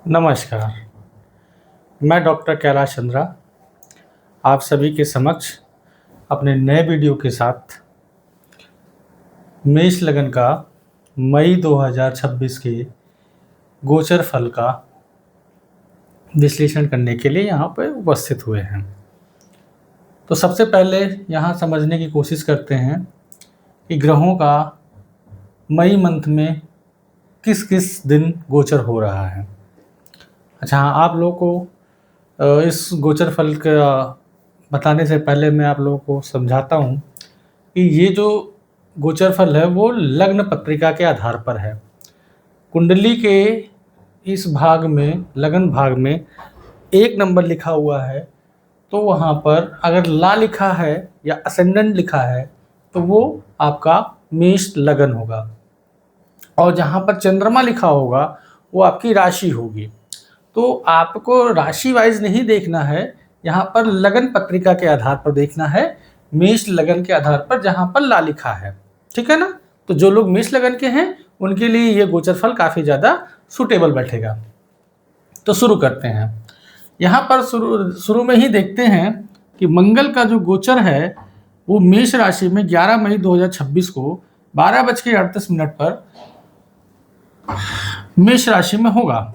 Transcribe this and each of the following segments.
नमस्कार। मैं डॉक्टर कैलाश चंद्रा आप सभी के समक्ष अपने नए वीडियो के साथ मेष लगन का मई 2026 के गोचर फल का विश्लेषण करने के लिए यहाँ पर उपस्थित हुए हैं। तो सबसे पहले यहाँ समझने की कोशिश करते हैं कि ग्रहों का मई मंथ में किस किस दिन गोचर हो रहा है। अच्छा हाँ, आप लोगों को इस गोचर फल का बताने से पहले मैं आप लोगों को समझाता हूँ कि ये जो गोचर फल है वो लग्न पत्रिका के आधार पर है। कुंडली के इस भाग में, लगन भाग में 1 नंबर लिखा हुआ है, तो वहाँ पर अगर ला लिखा है या असेंडेंट लिखा है तो वो आपका मेष लगन होगा, और जहाँ पर चंद्रमा लिखा होगा वो आपकी राशि होगी। तो आपको राशि वाइज नहीं देखना है, यहाँ पर लगन पत्रिका के आधार पर देखना है, मेष लगन के आधार पर जहाँ पर ला लिखा है। ठीक है ना। तो जो लोग मेष लगन के हैं उनके लिए ये गोचर फल काफ़ी ज़्यादा सूटेबल बैठेगा। तो शुरू करते हैं। यहाँ पर शुरू में ही देखते हैं कि मंगल का जो गोचर है वो मेष राशि में 11 मई 2026 को 12:38 पर मेष राशि में होगा।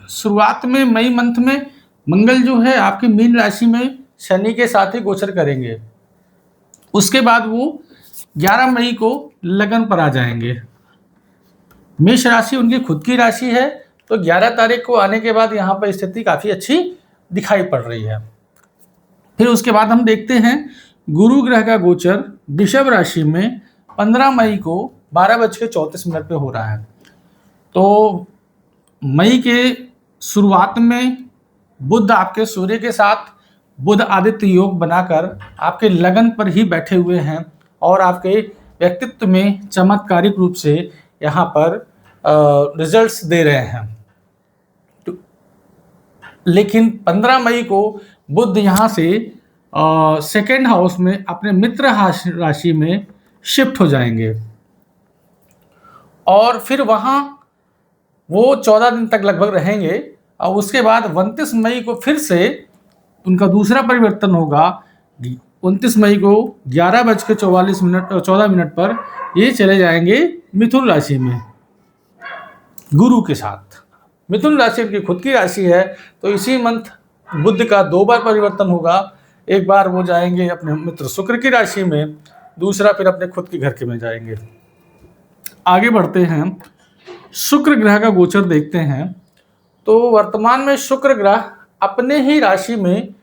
शुरुआत में मई मंथ में मंगल जो है आपकी मीन राशि में शनि के साथ ही गोचर करेंगे। उसके बाद वो 11 मई को लगन पर आ जाएंगे। मेष राशि उनकी खुद की राशि है, तो 11 तारीख को आने के बाद यहाँ पर स्थिति काफ़ी अच्छी दिखाई पड़ रही है। फिर उसके बाद हम देखते हैं गुरु ग्रह का गोचर वृषभ राशि में 15 मई को 12:34 पे हो रहा है। तो मई के शुरुआत में बुध आपके सूर्य के साथ बुध आदित्य योग बनाकर आपके लगन पर ही बैठे हुए हैं और आपके व्यक्तित्व में चमत्कारिक रूप से यहाँ पर रिजल्ट्स दे रहे हैं। तो लेकिन 15 मई को बुध यहाँ से सेकेंड हाउस में अपने मित्र राशि में शिफ्ट हो जाएंगे, और फिर वहाँ वो 14 दिन तक लगभग रहेंगे, और उसके बाद 29 मई को फिर से उनका दूसरा परिवर्तन होगा। 29 मई को 11:14 पर ये चले जाएंगे मिथुन राशि में गुरु के साथ। मिथुन राशि उनकी खुद की राशि है, तो इसी मंथ बुध का 2 बार परिवर्तन होगा। एक बार वो जाएंगे अपने मित्र शुक्र की राशि में, दूसरा फिर अपने खुद के घर के में जाएंगे। आगे बढ़ते हैं, शुक्र ग्रह का गोचर देखते हैं। तो वर्तमान में शुक्र ग्रह अपने ही राशि में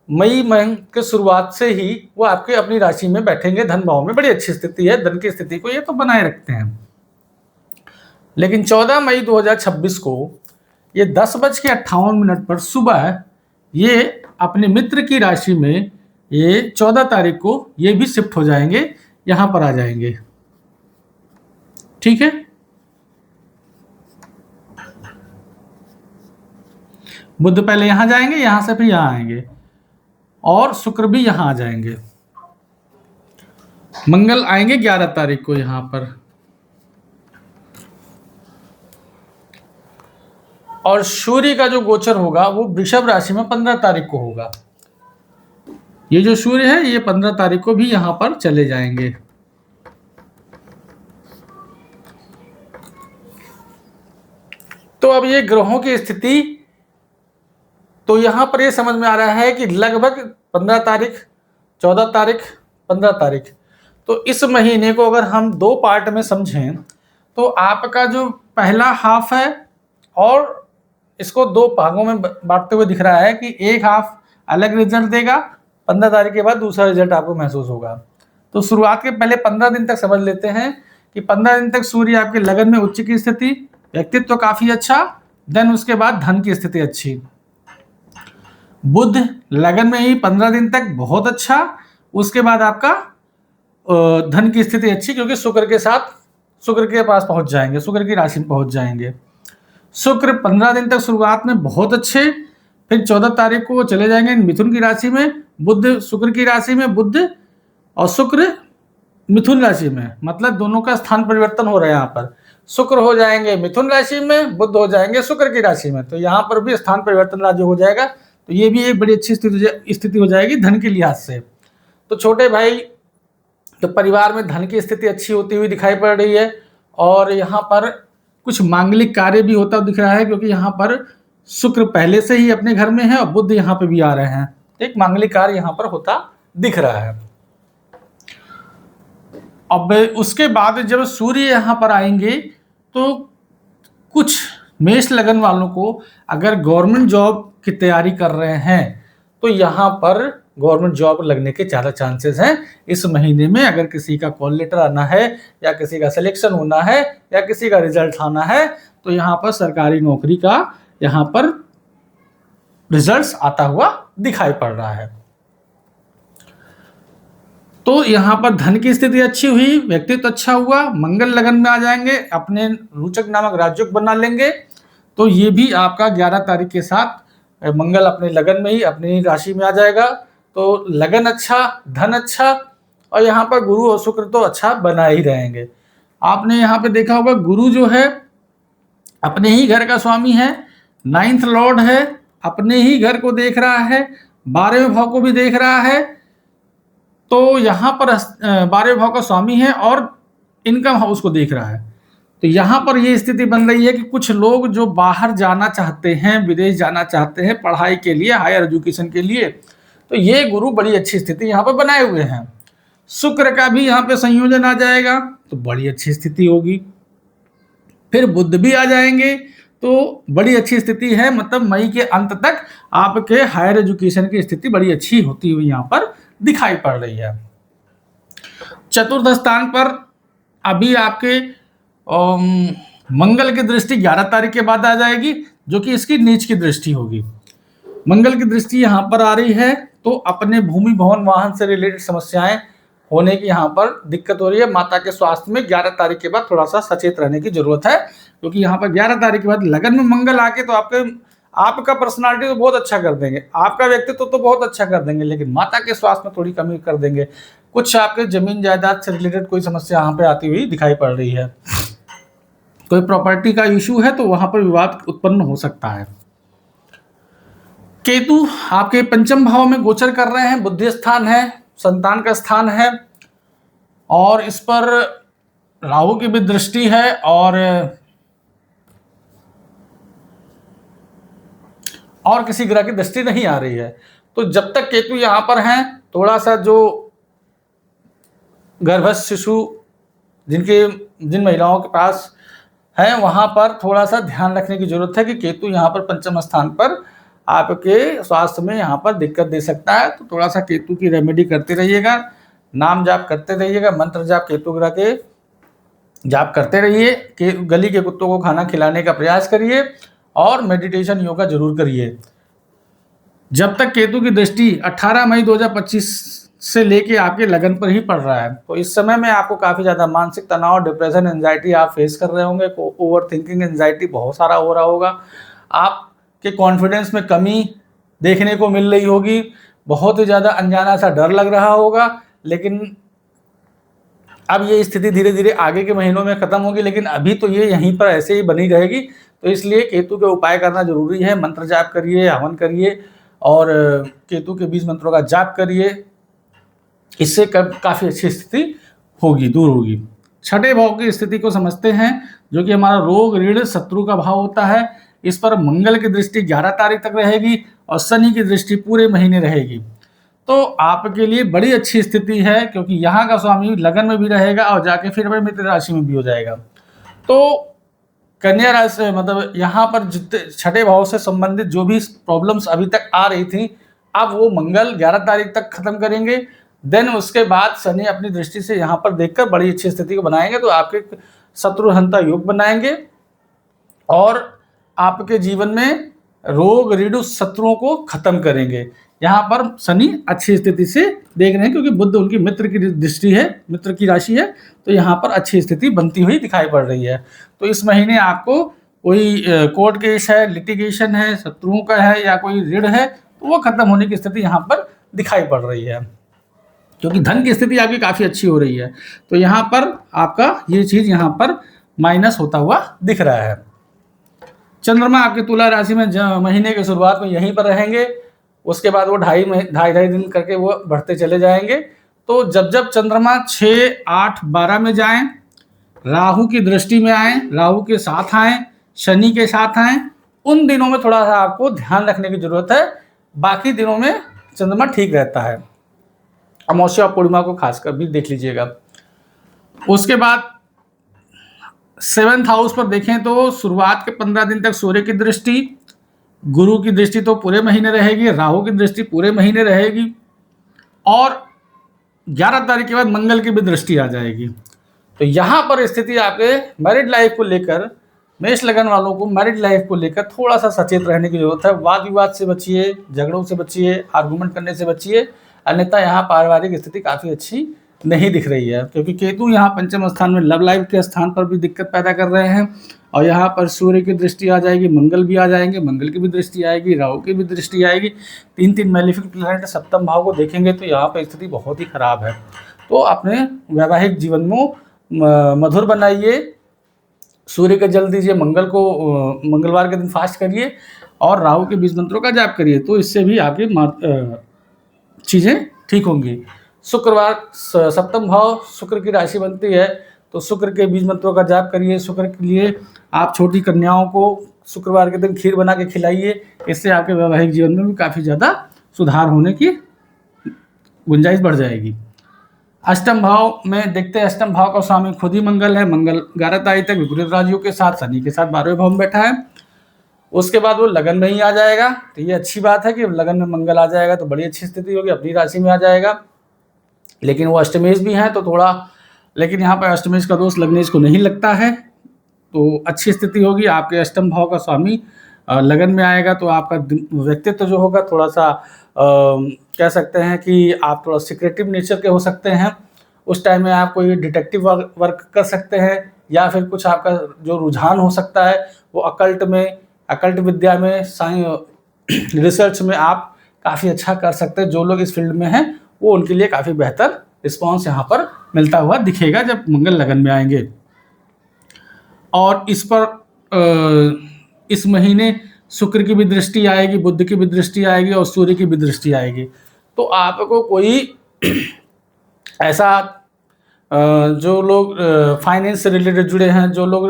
मई महीने के शुरुआत से ही वो आपके अपनी राशि में बैठेंगे। धन भाव में बड़ी अच्छी स्थिति है, धन की स्थिति को ये तो बनाए रखते हैं। लेकिन 14 मई 2026 को ये 10:58 पर सुबह ये अपने मित्र की राशि में, ये 14 तारीख को ये भी शिफ्ट हो जाएंगे, यहाँ पर आ जाएंगे। ठीक है। बुध पहले यहाँ जाएंगे, यहाँ से फिर यहाँ आएंगे, और शुक्र भी यहाँ आ जाएंगे। मंगल आएंगे 11 तारीख को यहाँ पर, और सूर्य का जो गोचर होगा वो वृषभ राशि में 15 तारीख को होगा। ये जो सूर्य है ये 15 तारीख को भी यहाँ पर चले जाएंगे। तो अब ये ग्रहों की स्थिति, तो यहाँ पर ये समझ में आ रहा है कि लगभग 15 तारीख, 14 तारीख, 15 तारीख, तो इस महीने को अगर हम 2 पार्ट में समझें तो आपका जो पहला हाफ है, और इसको 2 भागों में बांटते हुए दिख रहा है कि एक हाफ अलग रिजल्ट देगा, 15 तारीख के बाद दूसरा रिजल्ट आपको महसूस होगा। तो शुरुआत के पहले 15 दिन तक समझ लेते हैं कि 15 दिन तक सूर्य आपके लगन में उच्च की स्थिति, व्यक्तित्व तो काफ़ी अच्छा, देन उसके बाद धन की स्थिति अच्छी। बुध लगन में ही 15 दिन तक बहुत अच्छा, उसके बाद आपका धन की स्थिति अच्छी, क्योंकि शुक्र के साथ, शुक्र के पास पहुंच जाएंगे, शुक्र की राशि में पहुंच जाएंगे। शुक्र 15 दिन तक शुरुआत में बहुत अच्छे, फिर 14 तारीख को वो चले जाएंगे मिथुन की राशि में, बुध शुक्र की राशि में, बुध और शुक्र मिथुन राशि में, मतलब दोनों का स्थान परिवर्तन हो रहा है यहाँ पर। शुक्र हो जाएंगे मिथुन राशि में, बुध हो जाएंगे शुक्र की राशि में। तो यहाँ पर भी स्थान परिवर्तन राज्य हो जाएगा। तो ये भी एक बड़ी अच्छी स्थिति हो जाएगी धन के लिहाज से। तो छोटे भाई, तो परिवार में धन की स्थिति अच्छी होती हुई दिखाई पड़ रही है। और यहाँ पर कुछ मांगलिक कार्य भी होता दिख रहा है, क्योंकि यहाँ पर शुक्र पहले से ही अपने घर में है और बुध यहाँ पे भी आ रहे हैं। एक मांगलिक कार्य यहाँ पर होता दिख रहा है। अब उसके बाद जब सूर्य यहाँ पर आएंगे तो कुछ मेष लगन वालों को अगर गवर्नमेंट जॉब की तैयारी कर रहे हैं तो यहाँ पर गवर्नमेंट जॉब लगने के ज़्यादा चांसेस हैं इस महीने में। अगर किसी का कॉल लेटर आना है या किसी का सिलेक्शन होना है या किसी का रिजल्ट आना है तो यहाँ पर सरकारी नौकरी का यहाँ पर रिजल्ट्स आता हुआ दिखाई पड़ रहा है। तो यहाँ पर धन की स्थिति अच्छी हुई, व्यक्तित्व अच्छा हुआ, मंगल लगन में आ जाएंगे, अपने रोचक नामक राजयोग बना लेंगे। तो ये भी आपका 11 तारीख के साथ मंगल अपने लगन में ही अपनी राशि में आ जाएगा। तो लगन अच्छा, धन अच्छा, और यहाँ पर गुरु और शुक्र तो अच्छा बना ही रहेंगे। आपने यहाँ पे देखा होगा गुरु जो है अपने ही घर का स्वामी है, 9th लॉर्ड है, अपने ही घर को देख रहा है, 12वें भाव को भी देख रहा है। तो यहाँ पर 12वें भाव का स्वामी है और इनकम हाउस को देख रहा है। तो यहाँ पर ये स्थिति बन रही है कि कुछ लोग जो बाहर जाना चाहते हैं, विदेश जाना चाहते हैं पढ़ाई के लिए, हायर एजुकेशन के लिए, तो ये गुरु बड़ी अच्छी स्थिति यहाँ पर बनाए हुए हैं। शुक्र का भी यहाँ पे संयोजन आ जाएगा तो बड़ी अच्छी स्थिति होगी। फिर बुध भी आ जाएंगे तो बड़ी अच्छी स्थिति है। मतलब मई के अंत तक आपके हायर एजुकेशन की स्थिति बड़ी अच्छी होती हुई यहाँ पर दिखाई पड़ रही है। चतुर्थ स्थान पर अभी आपके मंगल की दृष्टि 11 तारीख के बाद आ जाएगी, जो कि इसकी नीच की दृष्टि होगी। मंगल की दृष्टि यहाँ पर आ रही है तो अपने भूमि भवन वाहन से रिलेटेड समस्याएं होने की यहाँ पर दिक्कत हो रही है। माता के स्वास्थ्य में 11 तारीख के बाद थोड़ा सा सचेत रहने की जरूरत है, क्योंकि यहाँ पर 11 तारीख के बाद लगन में मंगल आके तो आपका पर्सनालिटी तो बहुत अच्छा कर देंगे, आपका व्यक्तित्व तो बहुत अच्छा कर देंगे, लेकिन माता के स्वास्थ्य में थोड़ी कमी कर देंगे। कुछ आपके जमीन जायदाद से रिलेटेड कोई समस्या यहाँ पे आती हुई दिखाई पड़ रही है। कोई प्रॉपर्टी का इशू है तो वहां पर विवाद उत्पन्न हो सकता है। केतु आपके 5म भाव में गोचर कर रहे हैं, बुद्धि स्थान है, संतान का स्थान है, और इस पर राहु की भी दृष्टि है और किसी ग्रह की दृष्टि नहीं आ रही है। तो जब तक केतु यहां पर हैं, थोड़ा सा जो गर्भस्थ शिशु जिन महिलाओं के पास है वहां पर थोड़ा सा ध्यान रखने की जरूरत है कि केतु यहाँ पर 5म स्थान पर आपके स्वास्थ्य में यहाँ पर दिक्कत दे सकता है। तो थोड़ा सा केतु की रेमेडी करते रहिएगा, नाम जाप करते रहिएगा, मंत्र जाप केतु ग्रह के जाप करते रहिए, गली के कुत्तों को खाना खिलाने का प्रयास करिए और मेडिटेशन योगा जरूर करिए। जब तक केतु की दृष्टि 18 मई 2025 से लेके आपके लगन पर ही पड़ रहा है, तो इस समय में आपको काफ़ी ज़्यादा मानसिक तनाव, डिप्रेशन, एंजाइटी आप फेस कर रहे होंगे। ओवर थिंकिंग, एंजाइटी बहुत सारा हो रहा होगा। आपके कॉन्फिडेंस में कमी देखने को मिल रही होगी, बहुत ही ज़्यादा अनजाना सा डर लग रहा होगा। लेकिन अब ये स्थिति धीरे धीरे आगे के महीनों में खत्म होगी, लेकिन अभी तो ये यहीं पर ऐसे ही बनी रहेगी। तो इसलिए केतु के उपाय करना जरूरी है। मंत्र जाप करिए, हवन करिए और केतु के 20 मंत्रों का जाप करिए, इससे काफ़ी अच्छी स्थिति होगी, दूर होगी। 6ठे भाव की स्थिति को समझते हैं, जो कि हमारा रोग, ऋण, शत्रु का भाव होता है। इस पर मंगल की दृष्टि 11 तारीख तक रहेगी और शनि की दृष्टि पूरे महीने रहेगी। तो आपके लिए बड़ी अच्छी स्थिति है, क्योंकि यहाँ का स्वामी लगन में भी रहेगा और जाके फिर मित्र राशि में भी हो जाएगा। तो कन्या राशि मतलब यहाँ पर जितने 6ठे भाव से संबंधित जो भी प्रॉब्लम्स अभी तक आ रही थी, अब वो मंगल 11 तारीख तक खत्म करेंगे। देन उसके बाद शनि अपनी दृष्टि से यहाँ पर देखकर बड़ी अच्छी स्थिति को बनाएंगे। तो आपके शत्रुहंता योग बनाएंगे और आपके जीवन में रोग, ऋण, शत्रुओं को खत्म करेंगे। यहाँ पर शनि अच्छी स्थिति से देख रहे हैं, क्योंकि बुध उनकी मित्र की दृष्टि है, मित्र की राशि है, तो यहाँ पर अच्छी स्थिति बनती हुई दिखाई पड़ रही है। तो इस महीने आपको कोई कोर्ट केस है, लिटिगेशन है, शत्रुओं का है या कोई ऋण है, तो वो खत्म होने की स्थिति यहाँ पर दिखाई पड़ रही है, क्योंकि धन की स्थिति आपकी काफ़ी अच्छी हो रही है। तो यहाँ पर आपका ये चीज़ यहाँ पर माइनस होता हुआ दिख रहा है। चंद्रमा आपके तुला राशि में महीने की शुरुआत में यहीं पर रहेंगे, उसके बाद वो ढाई ढाई दिन करके वो बढ़ते चले जाएंगे। तो जब जब चंद्रमा 6, 8, 12 में जाएं, राहु की दृष्टि में आए, राहु के साथ आए, शनि के साथ आए, उन दिनों में थोड़ा सा आपको ध्यान रखने की जरूरत है। बाकी दिनों में चंद्रमा ठीक रहता है। अमावस्या और पूर्णिमा को खासकर भी देख लीजिएगा। उसके बाद 7th हाउस पर देखें तो शुरुआत के 15 दिन तक सूर्य की दृष्टि, गुरु की दृष्टि तो पूरे महीने रहेगी, राहु की दृष्टि पूरे महीने रहेगी, और 11 तारीख के बाद मंगल की भी दृष्टि आ जाएगी। तो यहाँ पर स्थिति आपके मैरिड लाइफ को लेकर, मेष लगन वालों को मैरिड लाइफ को लेकर थोड़ा सा सचेत रहने की जरूरत है। वाद विवाद से बचिए, झगड़ों से बचिए, आर्गुमेंट करने से बचिए, अन्यथा यहाँ पारिवारिक स्थिति काफ़ी अच्छी नहीं दिख रही है, क्योंकि केतु यहाँ पंचम स्थान में लव लाइफ के स्थान पर भी दिक्कत पैदा कर रहे हैं, और यहाँ पर सूर्य की दृष्टि आ जाएगी, मंगल भी आ जाएंगे, मंगल की भी दृष्टि आएगी, राहु की भी दृष्टि आएगी। 3 मैलेफिक प्लैनेट सप्तम भाव को देखेंगे तो यहाँ पर स्थिति बहुत ही खराब है। तो अपने वैवाहिक जीवन में मधुर बनाइए, सूर्य का जल दीजिए, मंगल को मंगलवार के दिन फास्ट करिए, और राहु के बीज मंत्रों का जाप करिए, तो इससे भी आपकी चीज़ें ठीक होंगी। शुक्रवार सप्तम भाव शुक्र की राशि बनती है, तो शुक्र के बीज मंत्रों का जाप करिए। शुक्र के लिए आप छोटी कन्याओं को शुक्रवार के दिन खीर बना के खिलाइए, इससे आपके वैवाहिक जीवन में भी काफ़ी ज़्यादा सुधार होने की गुंजाइश बढ़ जाएगी। अष्टम भाव में देखते हैं, अष्टम भाव का स्वामी खुद ही मंगल है। मंगल 11 तारीख तक विपरीत राजियों के साथ शनि के साथ 12वें भाव में बैठा है। उसके बाद वो लगन में ही आ जाएगा, तो ये अच्छी बात है कि लगन में मंगल आ जाएगा तो बड़ी अच्छी स्थिति होगी, अपनी राशि में आ जाएगा। लेकिन वो अष्टमेश भी हैं तो थोड़ा, लेकिन यहाँ पर अष्टमेश का दोष लगनेश को नहीं लगता है, तो अच्छी स्थिति होगी। आपके अष्टम भाव का स्वामी लगन में आएगा तो आपका व्यक्तित्व जो होगा थोड़ा सा कह सकते हैं कि आप थोड़ा सिक्रेटिव नेचर के हो सकते हैं। उस टाइम में आप कोई डिटेक्टिव वर्क कर सकते हैं, या फिर कुछ आपका जो रुझान हो सकता है वो अकल्ट विद्या में, रिसर्च में आप काफ़ी अच्छा कर सकते हैं। जो लोग इस फील्ड में हैं वो उनके लिए काफ़ी बेहतर रिस्पॉन्स यहाँ पर मिलता हुआ दिखेगा जब मंगल लगन में आएंगे। और इस पर इस महीने शुक्र की भी दृष्टि आएगी, बुध की भी दृष्टि आएगी, और सूर्य की भी दृष्टि आएगी। तो आपको कोई ऐसा जो लोग फाइनेंस से रिलेटेड जुड़े हैं, जो लोग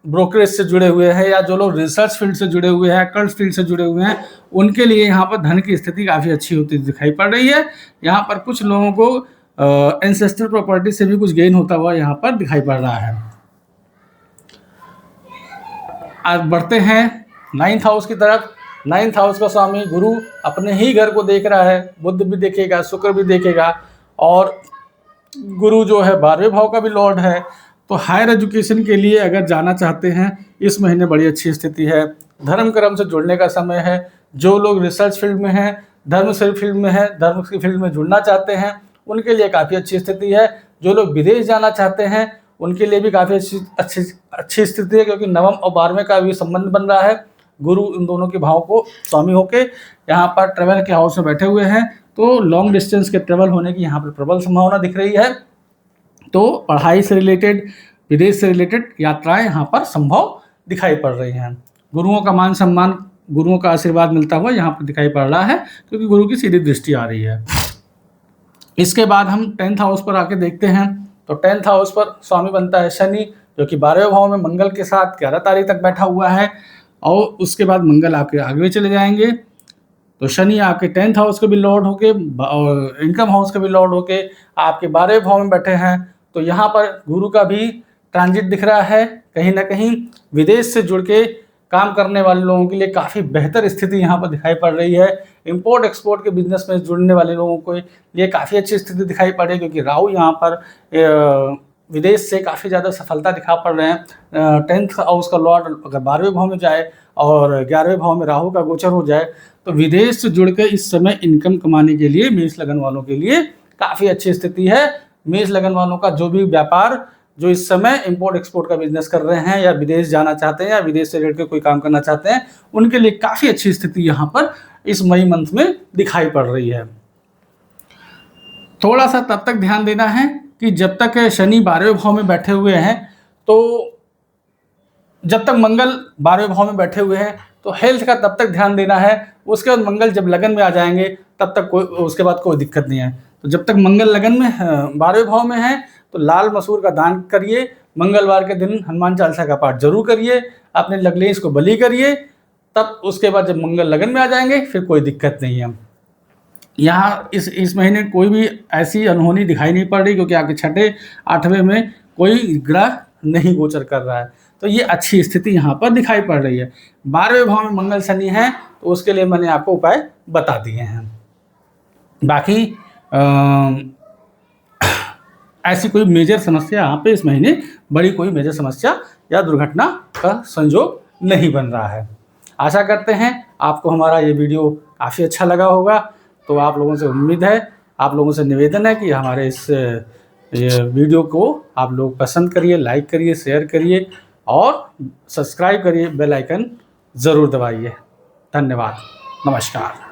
ब्रोकरेज से जुड़े हुए हैं, या जो लोग रिसर्च फील्ड से जुड़े हुए हैं, कल्ट फील्ड से जुड़े हुए हैं, उनके लिए यहाँ पर धन की स्थिति काफ़ी अच्छी होती दिखाई पड़ रही है। यहाँ पर कुछ लोगों को एंसेस्ट्रल प्रॉपर्टी से भी कुछ गेन होता हुआ यहाँ पर दिखाई पड़ रहा है। आज बढ़ते हैं 9th हाउस की तरफ। 9th हाउस का स्वामी गुरु अपने ही घर को देख रहा है, बुध भी देखेगा, शुक्र भी देखेगा, और गुरु जो है 12वें भाव का भी लॉर्ड है। तो हायर एजुकेशन के लिए अगर जाना चाहते हैं, इस महीने बड़ी अच्छी स्थिति है। धर्म कर्म से जुड़ने का समय है। जो लोग रिसर्च फील्ड में हैं, धर्म से फील्ड में है, धर्म की फील्ड में जुड़ना चाहते हैं, उनके लिए काफ़ी अच्छी स्थिति है। जो लोग विदेश जाना चाहते हैं उनके लिए भी काफ़ी अच्छी स्थिति है, क्योंकि 9वें और 12वें का भी संबंध बन रहा है। गुरु इन दोनों के भाव को स्वामी होके यहाँ पर ट्रेवल के हाउस में बैठे हुए हैं, तो लॉन्ग डिस्टेंस के ट्रेवल होने की यहाँ पर प्रबल संभावना दिख रही है। तो पढ़ाई से रिलेटेड, विदेश से रिलेटेड यात्राएं यहाँ पर संभव दिखाई पड़ रही हैं। गुरुओं का मान सम्मान, गुरुओं का आशीर्वाद मिलता हुआ यहाँ पर दिखाई पड़ रहा है, क्योंकि गुरु की सीधी दृष्टि आ रही है। इसके बाद हम 10th हाउस पर आके देखते हैं। तो 10th हाउस पर स्वामी बनता है शनि, जो कि 12वें भाव में मंगल के साथ 11 तारीख तक बैठा हुआ है, और उसके बाद मंगल आपके आगे चले जाएंगे। तो शनि आपके 10th हाउस के भी लॉर्ड होके और इनकम हाउस के भी लॉर्ड होके आपके 12वें भाव में बैठे हैं। तो यहाँ पर गुरु का भी ट्रांजिट दिख रहा है। कहीं ना कहीं विदेश से जुड़ के काम करने वाले लोगों के लिए काफ़ी बेहतर स्थिति यहाँ पर दिखाई पड़ रही है। इंपोर्ट एक्सपोर्ट के बिजनेस में जुड़ने वाले लोगों के लिए काफ़ी अच्छी स्थिति दिखाई पड़ रही है, क्योंकि राहु यहाँ पर विदेश से काफ़ी ज़्यादा सफलता दिखा पड़ रहे हैं। 10th हाउस का लॉर्ड अगर 12वें भाव में जाए और 11वें भाव में राहु का गोचर हो जाए, तो विदेश से जुड़कर इस समय इनकम कमाने के लिए मेष लगन वालों के लिए काफ़ी अच्छी स्थिति है। मेष लगन वालों का जो भी व्यापार, जो इस समय इंपोर्ट एक्सपोर्ट का बिजनेस कर रहे हैं, या विदेश जाना चाहते हैं, या विदेश से रिलेटेड कोई काम करना चाहते हैं, उनके लिए काफ़ी अच्छी स्थिति यहाँ पर इस मई मंथ में दिखाई पड़ रही है। थोड़ा सा तब तक ध्यान देना है कि जब तक शनि 12वें भाव में बैठे हुए हैं, तो जब तक मंगल 12वें भाव में बैठे हुए हैं तो हेल्थ का तब तक ध्यान देना है। उसके बाद मंगल जब लगन में आ जाएंगे तब तक उसके बाद कोई दिक्कत नहीं है। तो जब तक मंगल लगन में 12वें भाव में है तो लाल मसूर का दान करिए, मंगलवार के दिन हनुमान चालीसा का पाठ जरूर करिए, अपने लग्नेश को बलि करिए। तब उसके बाद जब मंगल लगन में आ जाएंगे फिर कोई दिक्कत नहीं है। यहाँ इस महीने कोई भी ऐसी अनहोनी दिखाई नहीं पड़ रही, क्योंकि आपके 6, 8वें में कोई ग्रह नहीं गोचर कर रहा है। तो ये अच्छी स्थिति यहाँ पर दिखाई पड़ रही है। 12वें भाव में मंगल शनि है तो उसके लिए मैंने आपको उपाय बता दिए हैं। बाकी ऐसी कोई मेजर समस्या यहाँ पे इस महीने, बड़ी कोई मेजर समस्या या दुर्घटना का संयोग नहीं बन रहा है। आशा करते हैं आपको हमारा ये वीडियो काफ़ी अच्छा लगा होगा। तो आप लोगों से उम्मीद है, आप लोगों से निवेदन है कि हमारे इस ये वीडियो को आप लोग पसंद करिए, लाइक करिए, शेयर करिए और सब्सक्राइब करिए, बेल आइकन ज़रूर दबाइए। धन्यवाद, नमस्कार।